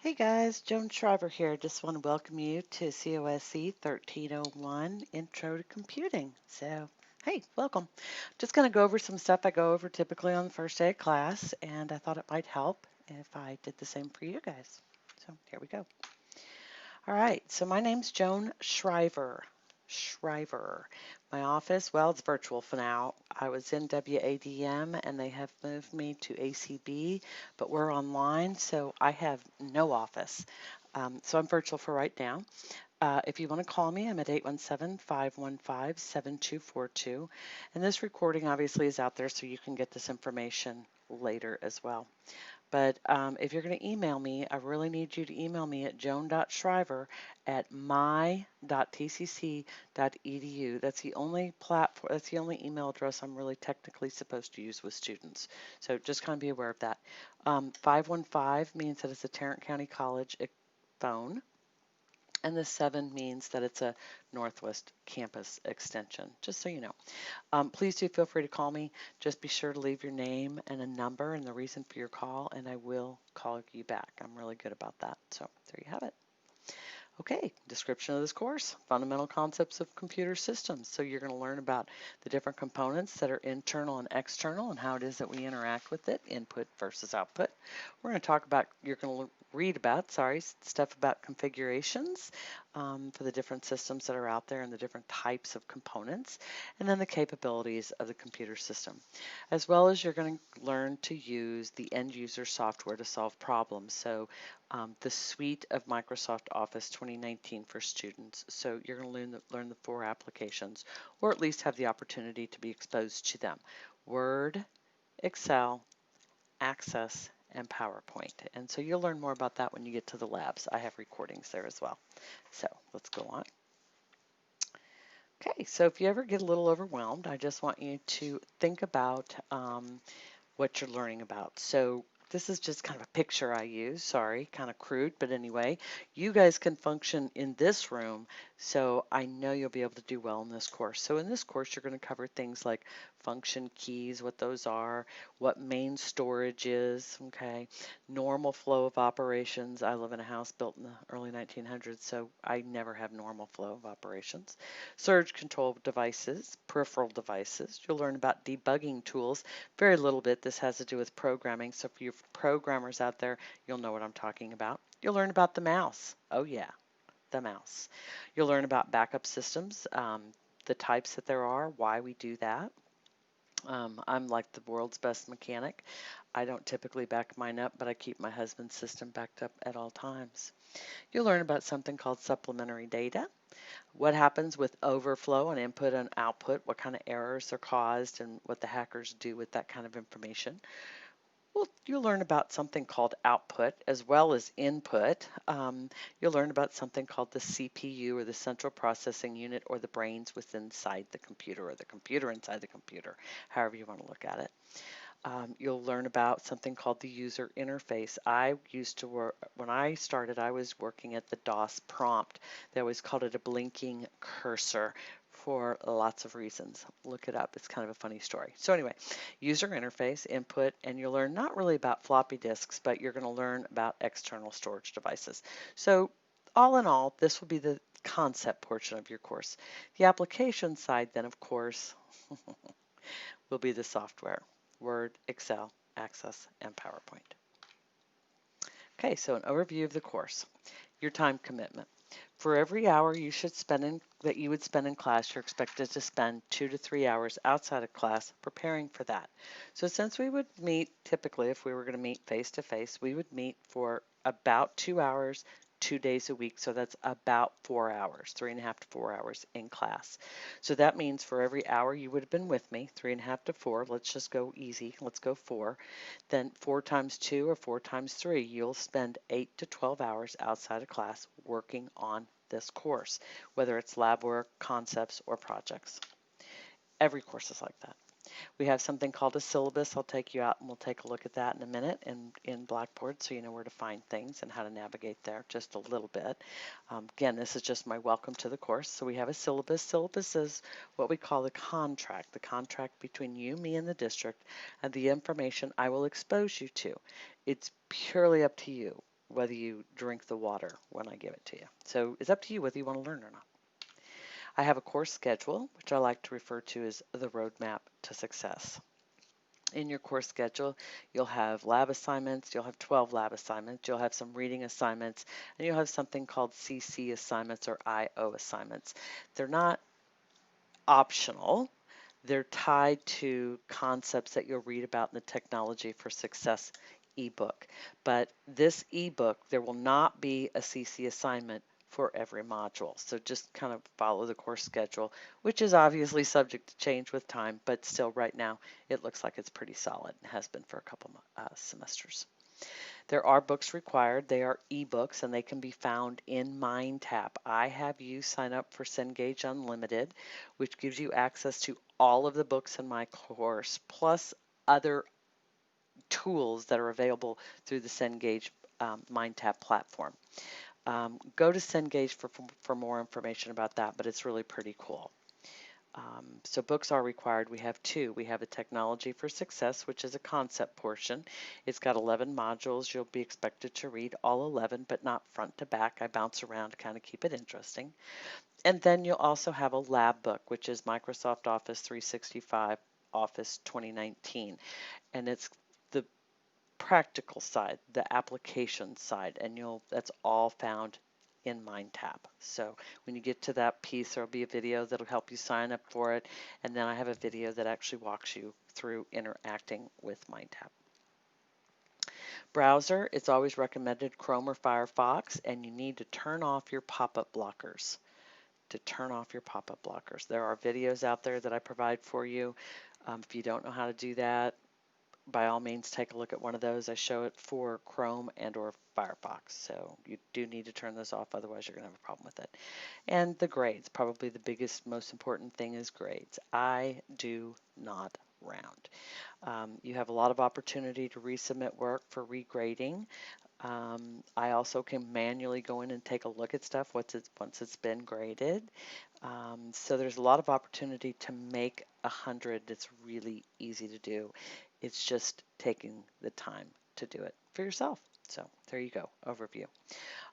Hey guys, Joan Shriver here. Just want to welcome you to COSC 1301 Intro to Computing. So, hey, welcome. Just going to go over some stuff I go over typically on the first day of class, and I thought it might help if I did the same for you guys. So, here we go. All right, so my name's Joan Shriver. Shriver. My office, well, it's virtual for now. I was in WADM and they have moved me to ACB, but we're online, so I have no office. So I'm virtual for right now. If you want to call me, I'm at 817-515-7242. And this recording obviously is out there so you can get this information later as well. But if you're going to email me, I really need you to email me at joan.shriver@my.tcc.edu. That's the only platform, that's the only email address I'm really technically supposed to use with students. So just kind of be aware of that. 515 means that it's a Tarrant County College phone. And the 7 means that it's a Northwest Campus extension, just so you know. Please do feel free to call me. Just be sure to leave your name and a number and the reason for your call, and I will call you back. I'm really good about that. So there you have it. Okay, description of this course, fundamental concepts of computer systems. So you're going to learn about the different components that are internal and external and how it is that we interact with it, input versus output. We're going to talk about, you're going to read about, stuff about configurations for the different systems that are out there and the different types of components, and then the capabilities of the computer system. As well as you're going to learn to use the end user software to solve problems. So the suite of Microsoft Office 2019 for students. So you're going to learn the 4 applications, or at least have the opportunity to be exposed to them. Word, Excel, Access, and PowerPoint. And so you'll learn more about that when you get to the labs. I have recordings there as well. So let's go on. Okay, so if you ever get a little overwhelmed, I just want you to think about what you're learning about. So this is just kind of a picture I use, sorry, kind of crude, but anyway, you guys can function in this room, so I know you'll be able to do well in this course. So in this course, you're going to cover things like function keys, what those are, what main storage is, okay, normal flow of operations. I live in a house built in the early 1900s, so I never have normal flow of operations. Surge control devices, peripheral devices. You'll learn about debugging tools. Very little bit. This has to do with programming. So for you programmers out there, you'll know what I'm talking about. You'll learn about the mouse. Oh yeah, the mouse. You'll learn about backup systems, the types that there are, why we do that. I'm like the world's best mechanic. I don't typically back mine up, but I keep my husband's system backed up at all times. You'll learn about something called supplementary data. What happens with overflow and input and output, what kind of errors are caused, and what the hackers do with that kind of information. Well, you'll learn about something called output as well as input. You'll learn about something called the CPU, or the central processing unit, or the brains within inside the computer, or the computer inside the computer, however you want to look at it. You'll learn about something called the user interface. I used to work, when I started, I was working at the DOS prompt. They always called it a blinking cursor for lots of reasons. Look it up. It's kind of a funny story. So anyway, user interface, input, and you'll learn not really about floppy disks, but you're going to learn about external storage devices. So all in all, this will be the concept portion of your course. The application side then, of course, will be the software. Word, Excel, Access, and PowerPoint. Okay, so an overview of the course. Your time commitment. For every hour that you would spend in class, you're expected to spend 2 to 3 hours outside of class preparing for that. So since we would meet, typically if we were going to meet face to face, we would meet for about 2 hours, 2 days a week. So that's about 4 hours, 3.5 to 4 hours in class. So that means for every hour you would have been with me, 3.5 to 4, let's just go easy, let's go 4. Then 4 times 2 or 4 times 3, you'll spend 8 to 12 hours outside of class working on this course, whether it's lab work, concepts, or projects. Every course is like that. We have something called a syllabus. I'll take you out and we'll take a look at that in a minute in Blackboard, so you know where to find things and how to navigate there just a little bit. Again, this is just my welcome to the course. So we have a syllabus. Syllabus is what we call the contract between you, me, and the district, and the information I will expose you to. It's purely up to you. whether you drink the water when I give it to you. So it's up to you whether you want to learn or not. I have a course schedule, which I like to refer to as the roadmap to success. In your course schedule, you'll have lab assignments, you'll have 12 lab assignments, you'll have some reading assignments, and you'll have something called CC assignments or IO assignments. They're not optional. They're tied to concepts that you'll read about in the Technology for Success ebook. But this ebook, there will not be a CC assignment for every module. So just kind of follow the course schedule, which is obviously subject to change with time, but still right now it looks like it's pretty solid and has been for a couple semesters. There are books required. They are ebooks and they can be found in MindTap. I have you sign up for Cengage Unlimited, which gives you access to all of the books in my course, plus other tools that are available through the Cengage MindTap platform. Go to Cengage for more information about that, but it's really pretty cool. So books are required. We have two. We have a Technology for Success, which is a concept portion. It's got 11 modules. You'll be expected to read all 11, but not front to back. I bounce around to kind of keep it interesting. And then you'll also have a lab book, which is Microsoft Office 365, Office 2019. And it's the practical side, the application side, and that's all found in MindTap. So when you get to that piece, there'll be a video that'll help you sign up for it, and then I have a video that actually walks you through interacting with MindTap. Browser, it's always recommended Chrome or Firefox, and you need to turn off your pop-up blockers. There are videos out there that I provide for you. If you don't know how to do that, by all means, take a look at one of those. I show it for Chrome and or Firefox, so you do need to turn those off, otherwise you're going to have a problem with it. And the grades, probably the biggest, most important thing is grades. I do not round. You have a lot of opportunity to resubmit work for regrading. I also can manually go in and take a look at stuff once it's been graded. So there's a lot of opportunity to make 100. It's really easy to do. It's just taking the time to do it for yourself. So there you go, overview.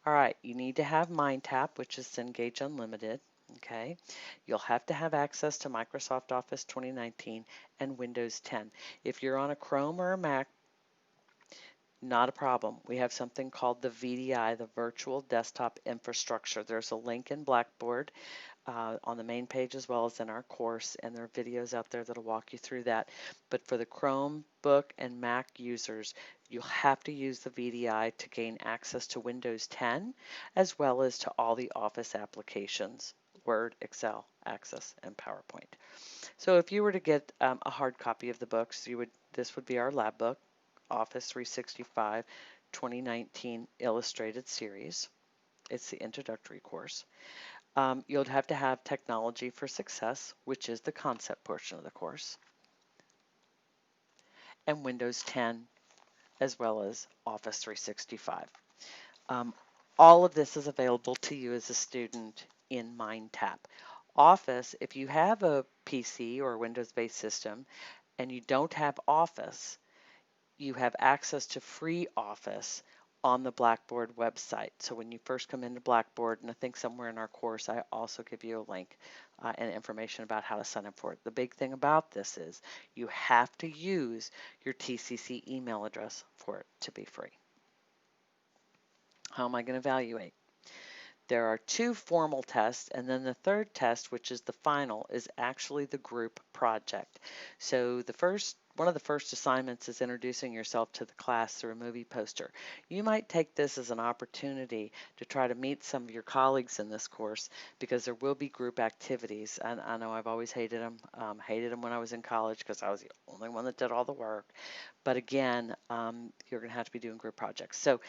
All right, you need to have MindTap, which is Cengage Unlimited. Okay, you'll have to have access to Microsoft Office 2019 and Windows 10. If you're on a Chrome or a Mac, not a problem. We have something called the VDI, the Virtual Desktop Infrastructure. There's a link in Blackboard on the main page as well as in our course, and there are videos out there that'll walk you through that. But for the Chromebook and Mac users, you'll have to use the VDI to gain access to Windows 10 as well as to all the Office applications, Word, Excel, Access, and PowerPoint. So if you were to get a hard copy of the books, this would be our lab book, Office 365 2019 Illustrated Series. It's the introductory course. You'll have to have Technology for Success, which is the concept portion of the course, and Windows 10, as well as Office 365. All of this is available to you as a student in MindTap. Office, if you have a PC or a Windows-based system and you don't have Office, you have access to free Office on the Blackboard website. So when you first come into Blackboard, and I think somewhere in our course, I also give you a link and information about how to sign up for it. The big thing about this is you have to use your TCC email address for it to be free. How am I going to evaluate? There are 2 formal tests, and then the third test, which is the final, is actually the group project. So one of the first assignments is introducing yourself to the class through a movie poster. You might take this as an opportunity to try to meet some of your colleagues in this course, because there will be group activities. And I know I've always hated them when I was in college because I was the only one that did all the work. But again, you're going to have to be doing group projects. So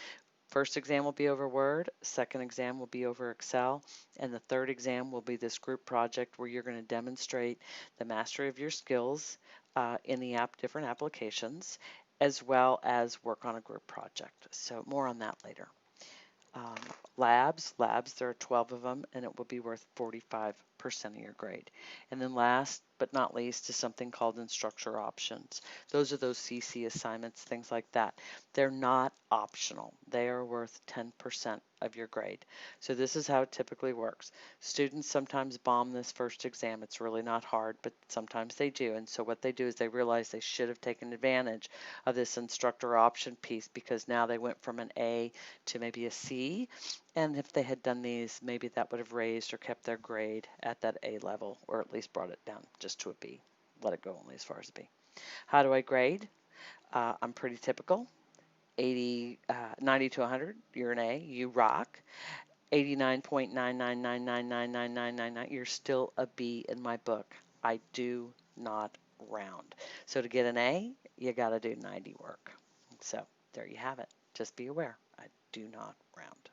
first exam will be over Word, second exam will be over Excel, and the third exam will be this group project where you're going to demonstrate the mastery of your skills in the different applications, as well as work on a group project. So more on that later. Labs, there are 12 of them, and it will be worth 45% of your grade. And then last but not least, is something called instructor options. Those are those CC assignments, things like that. They're not optional. They are worth 10% of your grade. So this is how it typically works. Students sometimes bomb this first exam. It's really not hard, but sometimes they do. And so what they do is they realize they should have taken advantage of this instructor option piece, because now they went from an A to maybe a C. And if they had done these, maybe that would have raised or kept their grade at that A level, or at least brought it down just to a B. Let it go only as far as a B. How do I grade? I'm pretty typical. 90 to 100, you're an A, you rock. 89.999999999, you're still a B in my book. I do not round. So to get an A, you got to do 90 work. So there you have it. Just be aware, I do not round.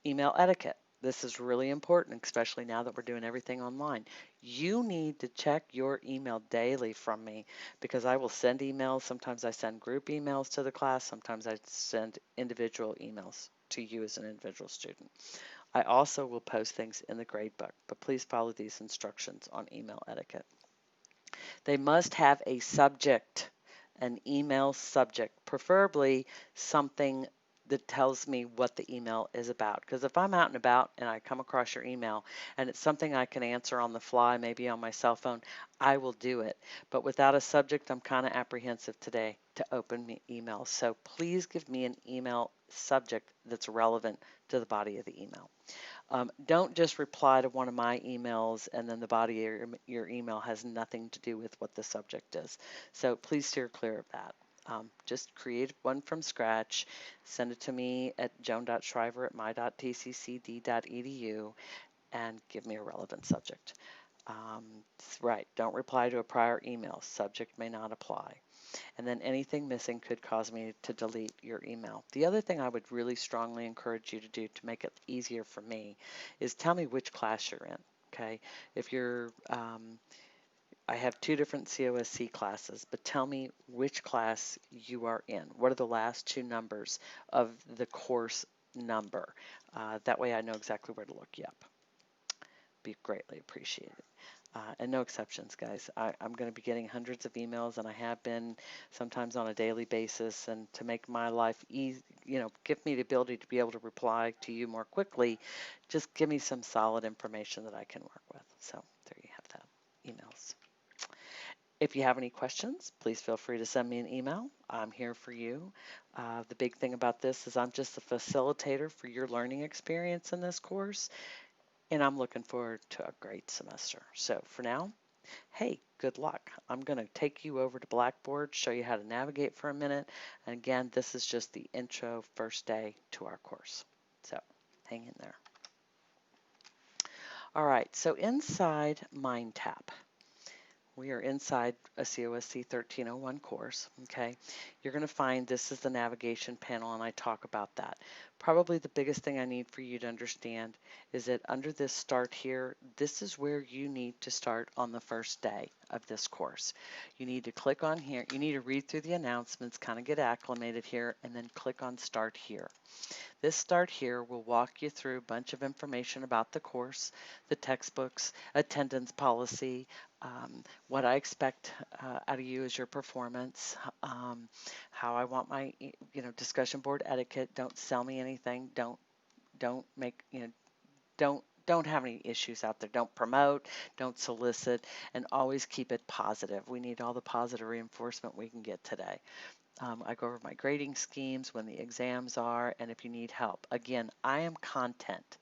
Email etiquette. This is really important, especially now that we're doing everything online. You need to check your email daily from me, because I will send emails. Sometimes I send group emails to the class. Sometimes I send individual emails to you as an individual student. I also will post things in the grade book, but please follow these instructions on email etiquette. They must have a subject, an email subject, preferably something that tells me what the email is about. Because if I'm out and about and I come across your email and it's something I can answer on the fly, maybe on my cell phone, I will do it. But without a subject, I'm kind of apprehensive today to open emails. So please give me an email subject that's relevant to the body of the email. Don't just reply to one of my emails and then the body of your email has nothing to do with what the subject is. So please steer clear of that. Just create one from scratch, send it to me at joan.shriver@my.tccd.edu, and give me a relevant subject. Right, don't reply to a prior email. Subject may not apply. And then anything missing could cause me to delete your email. The other thing I would really strongly encourage you to do to make it easier for me is tell me which class you're in, okay? If you're, I have 2 different COSC classes, but tell me which class you are in. What are the last 2 numbers of the course number? That way I know exactly where to look you up. Be greatly appreciated. And no exceptions, guys. I'm going to be getting hundreds of emails, and I have been sometimes on a daily basis. And to make my life easy, give me the ability to be able to reply to you more quickly, just give me some solid information that I can work with. So there you have that, emails. If you have any questions, please feel free to send me an email. I'm here for you. The big thing about this is I'm just a facilitator for your learning experience in this course, and I'm looking forward to a great semester. So for now, hey, good luck. I'm going to take you over to Blackboard, show you how to navigate for a minute. And again, this is just the intro first day to our course. So hang in there. All right, so inside MindTap, we are inside a COSC 1301 course, okay? You're going to find this is the navigation panel, and I talk about that. Probably the biggest thing I need for you to understand is that under this start here, this is where you need to start on the first day of this course. You need to click on here. You need to read through the announcements, kind of get acclimated here, and then click on Start Here. This start here will walk you through a bunch of information about the course, the textbooks, attendance policy, what I expect out of you as your performance, how I want my, discussion board etiquette. Don't sell me anything. Don't make, don't have any issues out there. Don't promote, don't solicit, and always keep it positive. We need all the positive reinforcement we can get today. I go over my grading schemes, when the exams are, and if you need help. Again, I am content.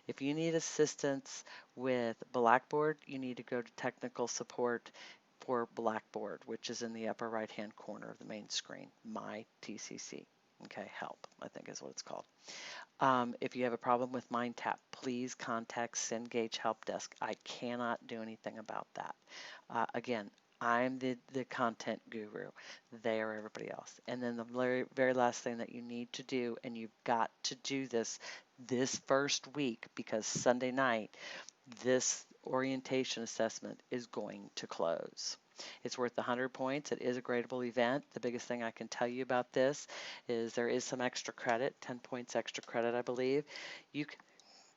If you need assistance with Blackboard, you need to go to technical support for Blackboard, which is in the upper right-hand corner of the main screen, My TCC. Okay, help, I think is what it's called. If you have a problem with MindTap, please contact Cengage Help Desk. I cannot do anything about that. Again, I'm the content guru. They are everybody else. And then the very last thing that you need to do, and you've got to do this first week, because Sunday night, this orientation assessment is going to close. It's worth 100 points. It is a gradable event. The biggest thing I can tell you about this is there is some extra credit, 10 points extra credit, I believe. You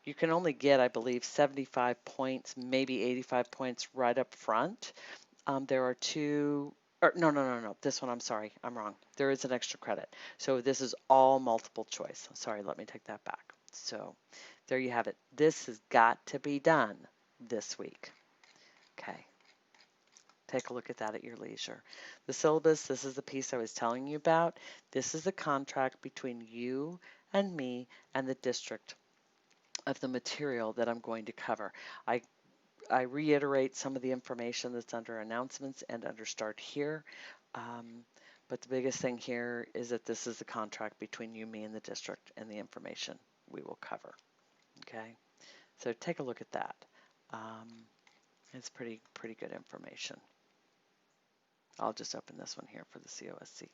you can only get, I believe, 75 points, maybe 85 points right up front. There are two, or no, this one, I'm sorry, I'm wrong. There is an extra credit. So this is all multiple choice. Sorry, let me take that back. So there you have it. This has got to be done this week. Okay. Take a look at that at your leisure. The syllabus, this is the piece I was telling you about. This is the contract between you and me and the district of the material that I'm going to cover. I reiterate some of the information that's under announcements and under start here. But the biggest thing here is that this is the contract between you, me, and the district and the information we will cover. Okay, so take a look at that. It's pretty good information. I'll just open this one here for the COSC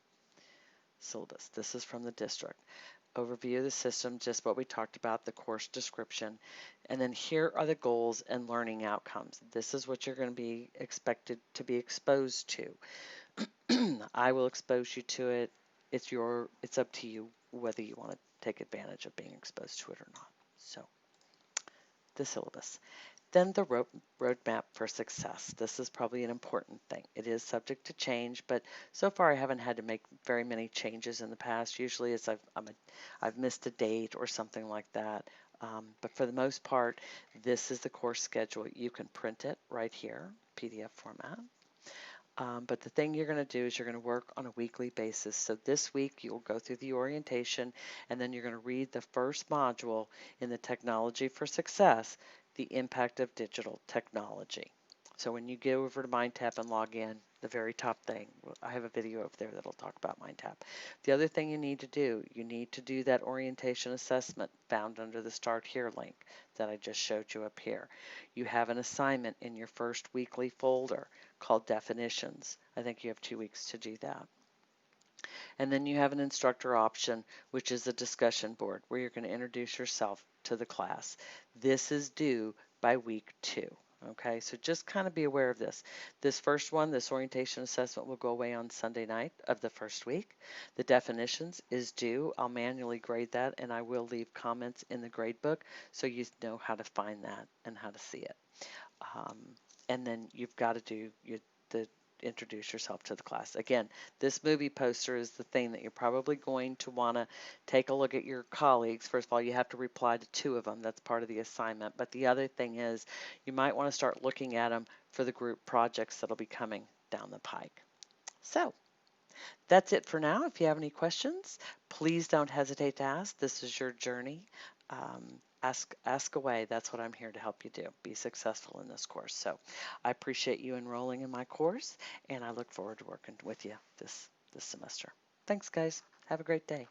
syllabus. This is from the district. Overview of the system, just what we talked about, the course description. And then here are the goals and learning outcomes. This is what you're going to be expected to be exposed to. I will expose you to it. It's up to you whether you want to take advantage of being exposed to it or not. So the syllabus. Then the roadmap for success. This is probably an important thing. It is subject to change, but so far I haven't had to make very many changes in the past. Usually it's I've missed a date or something like that. But for the most part, this is the course schedule. You can print it right here, PDF format. But the thing you're going to do is you're going to work on a weekly basis. So this week you'll go through the orientation, and then you're going to read the first module in the Technology for Success, the impact of digital technology. So when you go over to MindTap and log in, the very top thing, I have a video over there that'll talk about MindTap. The other thing you need to do that orientation assessment found under the Start Here link that I just showed you up here. You have an assignment in your first weekly folder called Definitions. I think you have 2 weeks to do that. And then you have an instructor option, which is a discussion board where you're going to introduce yourself to the class. This is due by week 2. Okay, so just kind of be aware of this. This first one, this orientation assessment, will go away on Sunday night of the first week. The definitions is due. I'll manually grade that, and I will leave comments in the grade book so you know how to find that and how to see it. And then you've got to do the introduce yourself to the class. Again, this movie poster is the thing that you're probably going to want to take a look at your colleagues. First of all, you have to reply to 2 of them. That's part of the assignment. But the other thing is you might want to start looking at them for the group projects that'll be coming down the pike. So that's it for now. If you have any questions, please don't hesitate to ask. This is your journey. Ask away. That's what I'm here to help you do. Be successful in this course. So I appreciate you enrolling in my course, and I look forward to working with you this semester. Thanks, guys. Have a great day.